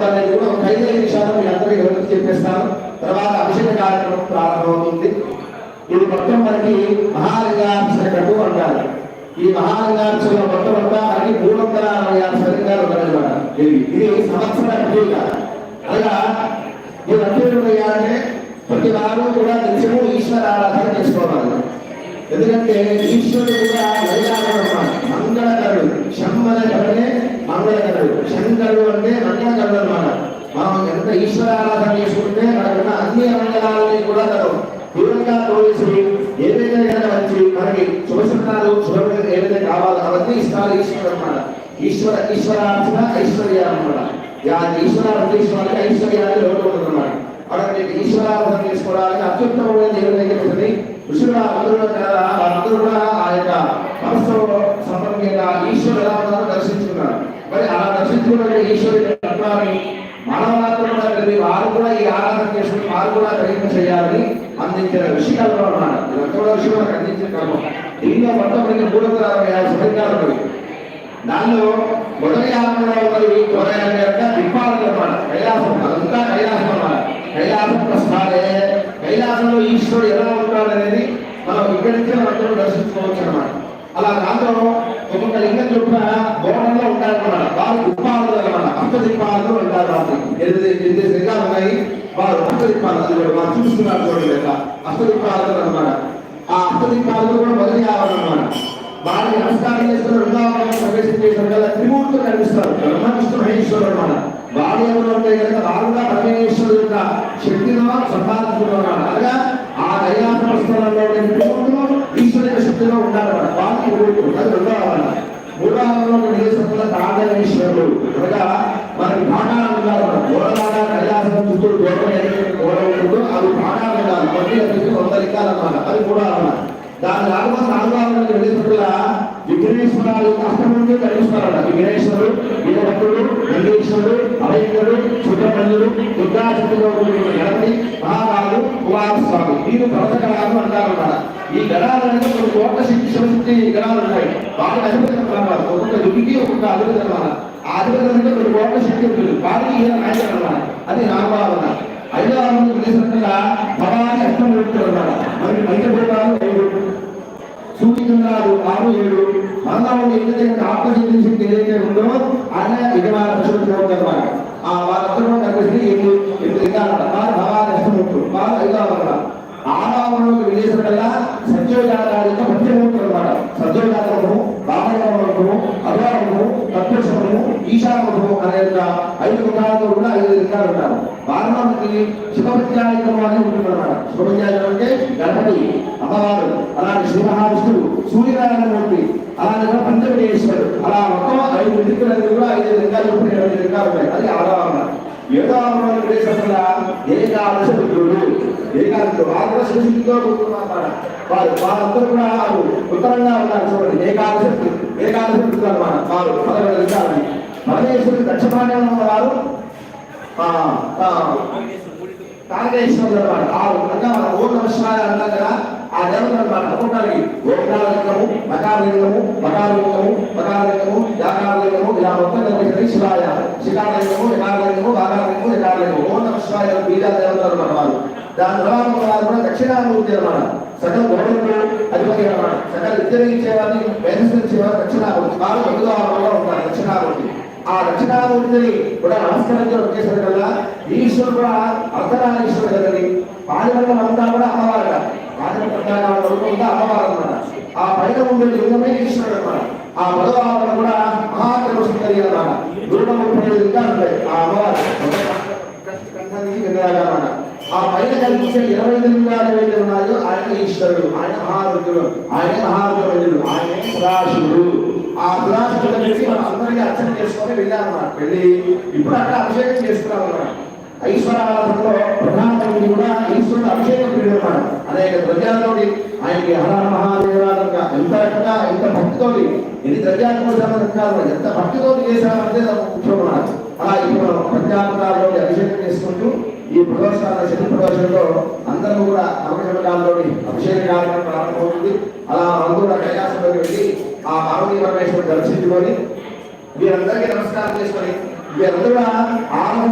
అనేది కూడా ఒక 5 నిమిషాలు మీ అందరికీ వివరించి చెప్పేస్తాను. తర్వాత అభిషేక కార్యక్రమం ప్రారంభమవుతుంది. ఇది మొత్తం మనకి మహాలింగార్చన కట్టు అంటారు. ఈ మహాలింగార్చన మొత్తం అంతా మనకి 366 లింగాలు ఉన్నాయన్నమాట. ఇది సంవత్సర క్రియ. అనగా ఈ రథులు అంటే ప్రతి వారు కూడా నిత్యము ఈశ్వర ఆరాధన చేసుకోవాలి. ఎందుకంటే ఈశ్వరుడు కూడా మంగళకరుడు. శమ్మలకరుడే మంగళకరుడు. శంకరుడు అంటే మంగళకరుడు అనమాట. మనం ఎంత ఈశ్వర ఆరాధన చేసుకుంటే మనకున్న అన్ని మంగళాలని కూడా మనం దూరంగా తోసి ఏదైనా వచ్చి మనకి శుభశుభాలు శుభ్రం ఏదైతే కావాలో అవన్నీ ఇష్టాలు ఈశ్వరుడు అనమాట. ఈశ్వరార్చన ఐశ్వర్య అనమాట. ఈశ్వరార్థీశ్వరానికి ఐశ్వర్యాన్ని లోటు ఉంటుందన్నమాట. అలాగే ఈశ్వరారాధన చేసుకోవడానికి అత్యుత్తమమైన దేవుని దగ్గర ఉంటుంది. ఋషులు అందరూ కూడా ఆ యొక్క మనస్సు సంబంధంగా ఈశ్వరు ఎలా ఉన్నారో దర్శించుకున్నారు. మరి అలా దర్శించుకున్న ఈశ్వరుని తత్వాన్ని మానవాత్మ వారు కూడా ఈ ఆరాధన చేసుకుని వారు కూడా ప్రయత్నం చేయాలని అందించిన ఋషికల్పం అన్నమాట. ఇదంతా కూడా ఋషులు మనకు అందించిన కల్పం. దీనిలో మొత్తం మనకి 360 ఫలితాలు ఉన్నాయి. దానిలో మొదటి ఆత్మలో ఉన్నది దిక్పాలన అన్నమాట. కైలాసం అదంతా కైలాసం అన్నమాట. కైలాసం ప్రస్థానే కైలాసంలో ఈశ్వరుడు ఎలా ఉంటాడు అనేది మనం ఇక్కడి నుంచి అందరూ దర్శించుకోవచ్చు అన్నమాట. అలా దాంట్లో ఒక్కొక్క లింగం చొప్పున గోడంలో ఉంటారన్నమాట. వారు దిక్పాలకులు అన్నమాట. అష్టదిక్పాలకులు ఉంటారు. వారికి 8 లింగాలు ఉన్నాయి. వారు అష్టదిక్పాలకులు వారు చూస్తున్నారు చూడండి. అష్టదిక్పాలకులు అన్నమాట. ఆ అష్టదిక్పాలకులు కూడా మొదటి ఆవరణ. వారిని నమస్కారం చేస్తున్న వృందావనం ప్రవేశించేసరికల్లా త్రిమూర్తులు కనిపిస్తారు. బ్రహ్మ విష్ణు మహేశ్వరుడు అన్నమాట. వాడు ఎవరు అంటే కనుక వారుగా పరమేశ్వరుడు యొక్క శక్తిలో సంపాదించుకున్నాడు. అనగా ఆ కైలాస స్థలంలో త్రిమూర్తులు ఈశ్వరుని శక్తిలో ఉండాలన్నమాట. వారికి త్రిమూర్తులు అది మూడవలో నివేశంలో తాండవేశ్వరుడు. అనగా మనకి భాగాలు ఉండాలన్నమాట. గోడలాగా కైలాసం చుట్టూ గోడ ఉంటుందో అది భాగాలు ఉండాలి. 100 లింగాలు అన్నమాట. అది కూడా అన్నమాట. దాని లాభం సాధువాలను వెళ్ళినట్లుగా విఘ్నేశ్వరాలు అష్టమంది కనిపిస్తారట. విఘ్నేశ్వరుడు, వీరభద్రుడు, నందీశ్వరుడు, అభయంకరుడు, సుబ్రహ్మణ్యుడు, దుర్గాశక్తిలో గణపతి, మహారాజు, కుమారస్వామి వీరు ప్రవచకాలను అంటారన్నమాట. ఈ గణాలనేది కొన్ని కోట్ల శివశక్తి గణాలు ఉన్నాయి. వాటిని అధిపతి అన్నమాట. ఒక్కొక్క దుడికి ఒక్కొక్క అధిపతి అన్నమాట. ఆ అధిపతి అనేది కొన్ని కోట్ల శక్తి ఉంటుంది. వారికి ఈయన నాయకుడు అన్నమాట. అది నాగబాబు. 5వ ఆనందం తెలిసినట్టుగా భవాన్ని అర్థం పెడుతున్నారు. మనకి పంచభూతాలు 5, సూర్యచంద్రాలు 6, 7. మనలో ఏదైతే ఆత్మశక్తి శక్తి ఏదైతే ఉందో ఆయన యజమాన లక్షణాలు ఆ వాళ్ళందరూ కలిసి 8 లింగాలు అంటారు. భవాన్ని అర్థం పెడుతుంది. వాళ్ళు 5వ ఆనందం. 6వ ఆనందంలోకి వెళ్ళేసరికల్లా సత్యోజాతాలు పంచభూతులు అన్నమాట. సత్యోజాతము, బాహ్యము, అభావము, తత్వశము, ఈశానము అనే 5 ముఖాలతో కూడా 5 లింగాలు ఉంటారు. వారణానికి శుభప్రత్యాయకము అని ఉంటుందన్నమాట. శుభప్రత్యాయకం అంటే గణపతి, అమ్మవారు, అలాగే శ్రీ మహావిష్ణువు, సూర్యనారాయణమూర్తి, అలాగే పంచమేశ్వరుడు. అలా మొత్తం 5 దిక్కులన్నీ కూడా 5 లింగాలు 7 లింగాలు ఉన్నాయి. అది 6వ ఆవరణ. 7వ ఆవరణలో ప్రదేశంలో ఏకాదశ రుద్రుడు. ఏకాదశి వారు కూడా శివశక్తితో కూడుకున్నమాట. వారందరూ కూడా ఉత్తరంగా ఉన్నారు చూడండి. ఏకాదశి రుద్రుడు అన్నమాట. వారు 11 లింగాలు. పరమేశ్వరుడు దక్షిణాయనం ఉన్నవారు కాళేశ్వరుడు అన్నమాట. ఆ విధంగా మన ఓం నమః శివాయ అంటాం కదా. ఆ దేవత అన్నమాట. ఒక్కొక్కరికి ఓంకారలింగము, మకారలింగము, మకారలింగము, మకారలింగము, యాకారలింగము ఇలా మొత్తం కలిపి శివాయ, శిఖారలింగము, యకారలింగము, వాకారలింగము, యకారలింగము. ఓం నమః శివాయ బీజా దేవతలు అన్నమాట. వారు దాని తర్వాత వారు కూడా దక్షిణామూర్తి అన్నమాట. సకల గోడలకు అధిపతి అన్నమాట. సకల విద్యను ఇచ్చేవారిని మేధస్సునిచ్చేవారు దక్షిణామూర్తి. వారు 9వ ఆవరణలో ఉంటారు దక్షిణామూర్తి. ఆ దక్షిణామూర్తిని కూడా నమస్కరించడం వచ్చేసరికల్లా ఈశ్వరుడు కూడా అర్ధనారీశ్వరుడు కదండి. పాడివర్గం అంతా కూడా అమ్మవారు. పాడివర్గంతా అమ్మవారు అన్నమాట. ఆ పైన ఉండే లింగమే ఈశ్వరుడు అన్నమాట. ఆ 10వ ఆవరణ కూడా మహాత్మసుందరి అన్నమాట. 135 లింగాలు ఉంటాయి ఆ అమ్మవారు కంఠానికి అన్నమాట. ఆ పైన కనిపించే 25 లింగాలు ఏవైతే ఉన్నాయో ఆయన ఈశ్వరుడు, ఆయన మహారుద్రుడు, ఆయన మహారుద్రుడు, ఆయన సదాశివుడు. ఆ సదాశివుడు కలిసి మనం అందరికీ అర్చన చేసుకొని వెళ్ళామన్నమాట. వెళ్ళి ఇప్పుడు అక్కడ అభిషేకం చేసుకున్నాం అన్నమాట. ఐశ్వరారాధనలో ప్రధానమంత్రి కూడా ఈశ్వరుడు అభిషేకం చేయడం అనేక ద్రవ్యాలతోటి ఆయనకి హర మహాదేవాలంగా ఎంత రకంగా ఎంత భక్తితోటి ఎన్ని ద్రవ్యాలు కాదు ఎంత భక్తితోటి చేశామంటే ముఖ్యం. అలా ఇప్పుడు ప్రత్యాపకాల్లో అభిషేకం చేసుకుంటూ ఈ ప్రదోషాల శని ప్రదోషంలో అందరూ కూడా నవగ్రహాల్లోని అభిషేక కార్యక్రమం ప్రారంభమవుతుంది. అలా అందరూ కూడా కైలాసంలోకి వెళ్ళి ఆ పార్వతీ పరమేశ్వరుడు దర్శించుకొని వీరందరికీ నమస్కారం చేసుకొని ఇదంతా 6